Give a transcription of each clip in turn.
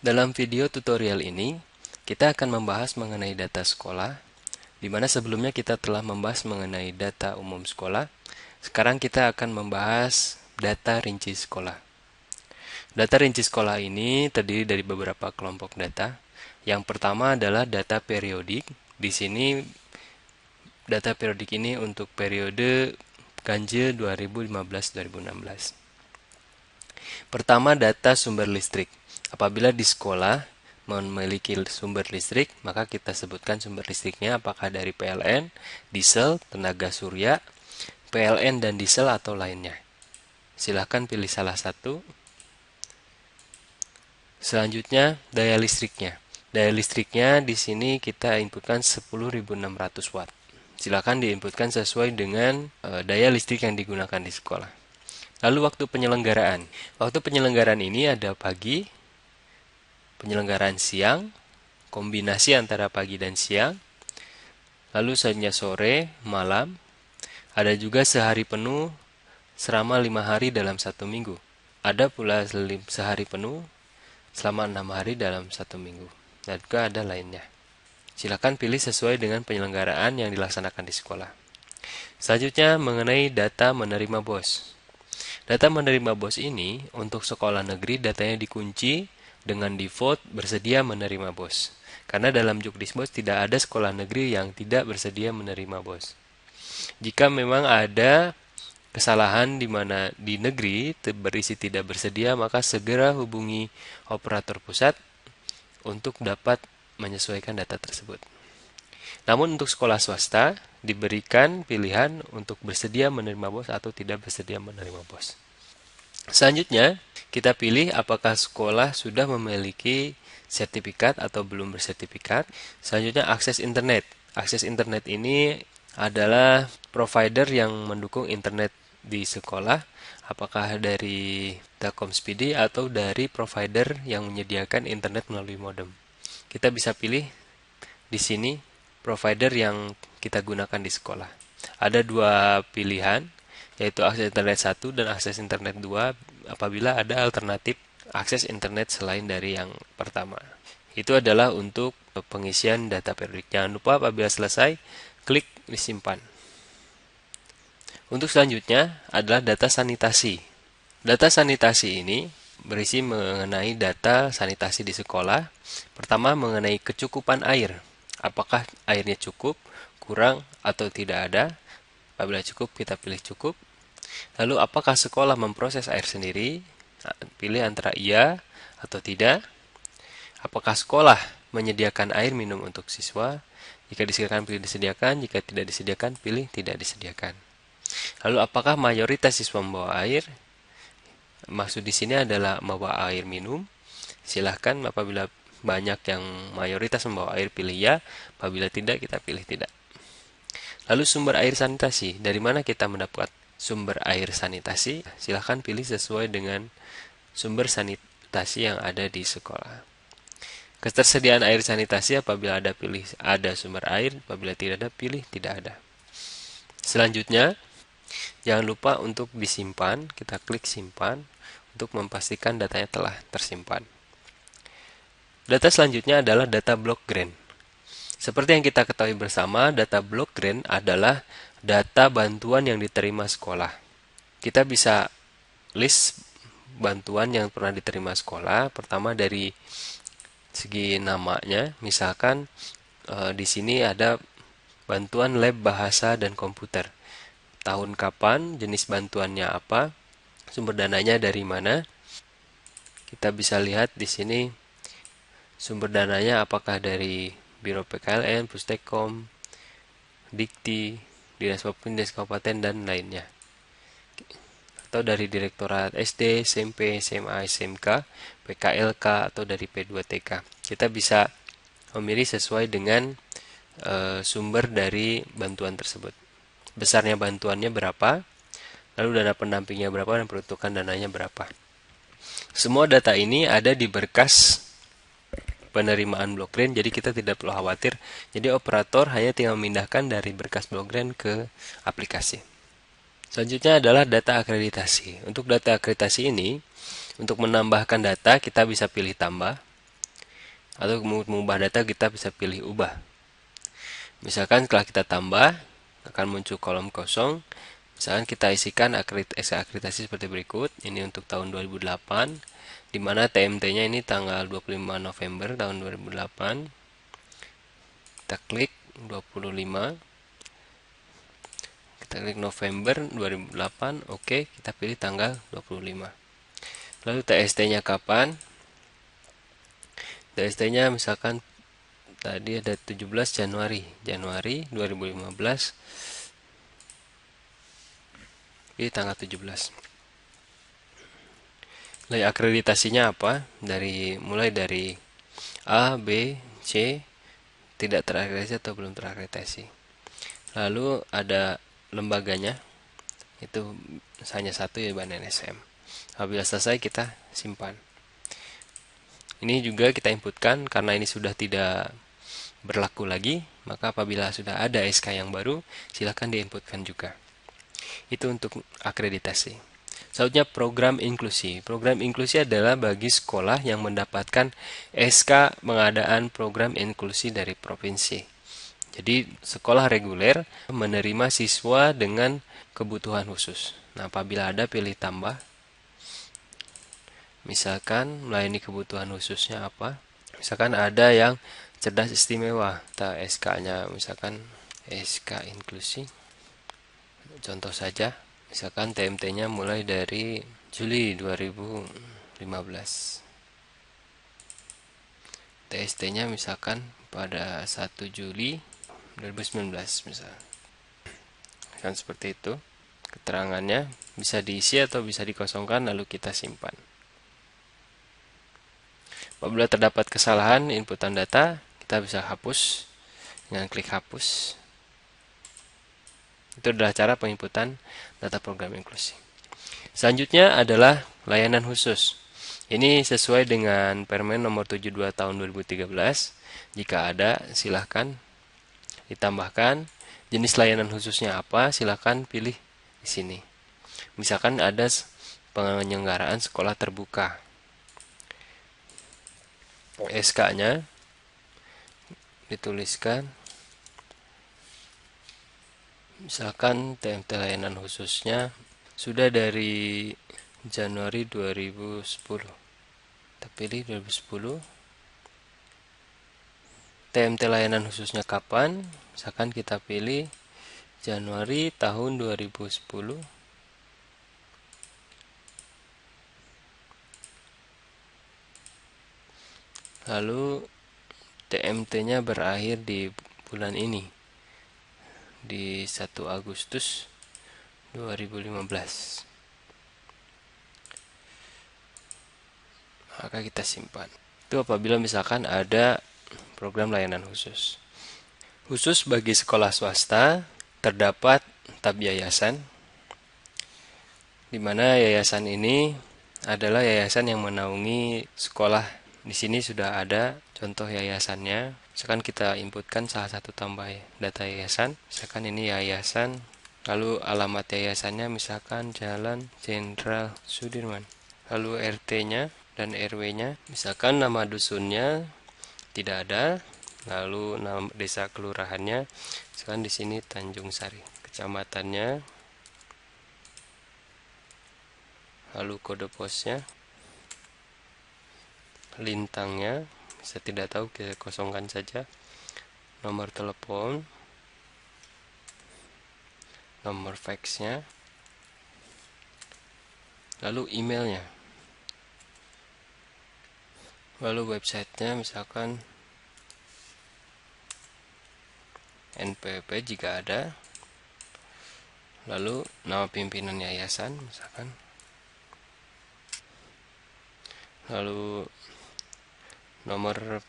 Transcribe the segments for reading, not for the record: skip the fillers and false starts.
Dalam video tutorial ini, kita akan membahas mengenai data sekolah, di mana sebelumnya kita telah membahas mengenai data umum sekolah. Sekarang kita akan membahas data rinci sekolah. Data rinci sekolah ini terdiri dari beberapa kelompok data. Yang pertama adalah data periodik. Di sini data periodik ini untuk periode ganjil 2015-2016. Pertama, data sumber listrik. Apabila di sekolah memiliki sumber listrik, maka kita sebutkan sumber listriknya apakah dari PLN, diesel, tenaga surya, PLN dan diesel atau lainnya. Silahkan pilih salah satu. Selanjutnya, daya listriknya. Daya listriknya di sini kita inputkan 10.600 watt. Silakan diinputkan sesuai dengan daya listrik yang digunakan di sekolah. Lalu waktu penyelenggaraan. Waktu penyelenggaraan ini ada pagi, penyelenggaraan siang, kombinasi antara pagi dan siang, lalu selanjutnya sore, malam, ada juga sehari penuh selama 5 hari dalam 1 minggu. Ada pula sehari penuh selama 6 hari dalam 1 minggu. Dan juga ada lainnya. Silakan pilih sesuai dengan penyelenggaraan yang dilaksanakan di sekolah. Selanjutnya mengenai data menerima BOS. Data menerima BOS ini untuk sekolah negeri datanya dikunci dengan default bersedia menerima BOS. Karena dalam Jukdisbos tidak ada sekolah negeri yang tidak bersedia menerima BOS. Jika memang ada kesalahan di mana di negeri berisi tidak bersedia, maka segera hubungi operator pusat untuk dapat menyesuaikan data tersebut. Namun untuk sekolah swasta diberikan pilihan untuk bersedia menerima BOS atau tidak bersedia menerima BOS. Selanjutnya, kita pilih apakah sekolah sudah memiliki sertifikat atau belum bersertifikat. Selanjutnya, akses internet. Akses internet ini adalah provider yang mendukung internet di sekolah, apakah dari Telkom Speedy atau dari provider yang menyediakan internet melalui modem. Kita bisa pilih di sini provider yang kita gunakan di sekolah. Ada dua pilihan, yaitu akses internet 1 dan akses internet 2 apabila ada alternatif akses internet selain dari yang pertama. Itu adalah untuk pengisian data periodik. Jangan lupa apabila selesai, klik disimpan. Untuk selanjutnya adalah data sanitasi. Data sanitasi ini berisi mengenai data sanitasi di sekolah. Pertama, mengenai kecukupan air. Apakah airnya cukup, kurang, atau tidak ada? Apabila cukup, kita pilih cukup. Lalu, apakah sekolah memproses air sendiri? Pilih antara iya atau tidak. Apakah sekolah menyediakan air minum untuk siswa? Jika disediakan, pilih disediakan. Jika tidak disediakan, pilih tidak disediakan. Lalu, apakah mayoritas siswa membawa air? Maksud di sini adalah membawa air minum. Silahkan apabila banyak yang mayoritas membawa air, pilih ya. Apabila tidak, kita pilih tidak. Lalu sumber air sanitasi. Dari mana kita mendapat sumber air sanitasi? Silahkan pilih sesuai dengan sumber sanitasi yang ada di sekolah. Ketersediaan air sanitasi apabila ada pilih ada sumber air, apabila tidak ada pilih tidak ada. Selanjutnya, jangan lupa untuk disimpan, kita klik simpan untuk memastikan datanya telah tersimpan. Data selanjutnya adalah data block grant. Seperti yang kita ketahui bersama, data block grant adalah data bantuan yang diterima sekolah. Kita bisa list bantuan yang pernah diterima sekolah. Pertama dari segi namanya, misalkan di sini ada bantuan lab bahasa dan komputer. Tahun kapan, jenis bantuannya apa, sumber dananya dari mana. Kita bisa lihat di sini sumber dananya apakah dari Biro PKLN, Pustekom, Dikti, Dinas Dinas Kabupaten, dan lainnya. Atau dari Direktorat SD, SMP, SMA, SMK, PKLK, atau dari P2TK. Kita bisa memilih sesuai dengan sumber dari bantuan tersebut. Besarnya bantuannya berapa, lalu dana pendampingnya berapa, dan peruntukan dananya berapa. Semua data ini ada di berkas penerimaan block grant, jadi kita tidak perlu khawatir. Jadi operator hanya tinggal memindahkan dari berkas block grant ke aplikasi. Selanjutnya adalah data akreditasi. Untuk data akreditasi ini, untuk menambahkan data kita bisa pilih tambah. Atau mengubah data kita bisa pilih ubah. Misalkan setelah kita tambah akan muncul kolom kosong. Misalkan kita isikan akreditasi seperti berikut. Ini untuk tahun 2008, di mana TMT-nya ini tanggal 25 November tahun 2008. Kita klik 25. Kita klik November 2008. Oke, kita pilih tanggal 25. Lalu TST-nya kapan? TST-nya misalkan tadi ada 17 Januari 2015. Pilih tanggal 17. Lalu akreditasinya apa? Mulai dari A, B, C, tidak terakreditasi atau belum terakreditasi. Lalu ada lembaganya, itu hanya satu, ya, BAN-NSM. Apabila selesai kita simpan. Ini juga kita inputkan karena ini sudah tidak berlaku lagi, maka apabila sudah ada SK yang baru, silakan diinputkan juga. Itu untuk akreditasi. Selanjutnya program inklusi. Program inklusi adalah bagi sekolah yang mendapatkan SK pengadaan program inklusi dari provinsi. Jadi sekolah reguler menerima siswa dengan kebutuhan khusus. Nah, apabila ada, pilih tambah. Misalkan melayani kebutuhan khususnya apa? Misalkan ada yang cerdas istimewa. Kita SK-nya misalkan SK inklusi. Contoh saja, misalkan TMT-nya mulai dari Juli 2015. TST-nya misalkan pada 1 Juli 2019 misalnya. Kan seperti itu. Keterangannya bisa diisi atau bisa dikosongkan lalu kita simpan. Apabila terdapat kesalahan inputan data, kita bisa hapus dengan klik hapus. Itu adalah cara penginputan data program inklusi. Selanjutnya adalah layanan khusus. Ini sesuai dengan Permen nomor 72 tahun 2013. Jika ada, silahkan ditambahkan. Jenis layanan khususnya apa, silahkan pilih di sini. Misalkan ada penyelenggaraan sekolah terbuka. SK-nya dituliskan. Misalkan TMT layanan khususnya sudah dari Januari 2010. Kita pilih 2010. TMT layanan khususnya kapan? Misalkan kita pilih Januari tahun 2010. Lalu TMT-nya berakhir di bulan ini, di 1 Agustus 2015. Maka kita simpan. Itu apabila misalkan ada program layanan khusus. Khusus bagi sekolah swasta, terdapat tab yayasan, di mana yayasan ini adalah yayasan yang menaungi sekolah. Di sini sudah ada contoh yayasannya. Misalkan kita inputkan salah satu tambah data yayasan. Misalkan ini yayasan, lalu alamat yayasannya misalkan Jalan Jenderal Sudirman. Lalu RT-nya dan RW-nya, misalkan nama dusunnya tidak ada, lalu nama desa kelurahannya, misalkan di sini Tanjung Sari, kecamatannya, lalu kode posnya, lintangnya, bisa tidak tahu kita kosongkan saja, nomor telepon, nomor faxnya, lalu emailnya, lalu websitenya misalkan NPWP jika ada, lalu nama pimpinan yayasan misalkan, lalu nomor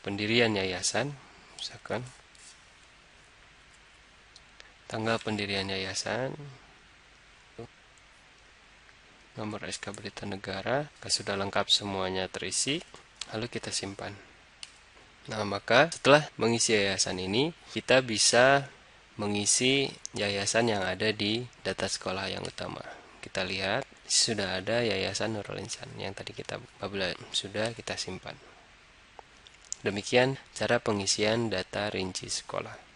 pendirian yayasan misalkan, tanggal pendirian yayasan, nomor SK Berita Negara. Sudah lengkap semuanya terisi, lalu kita simpan. Nah, maka setelah mengisi yayasan ini, kita bisa mengisi yayasan yang ada di data sekolah yang utama. Kita lihat sudah ada yayasan Nurul Insan yang tadi kita apabila sudah kita simpan. Demikian cara pengisian data rinci sekolah.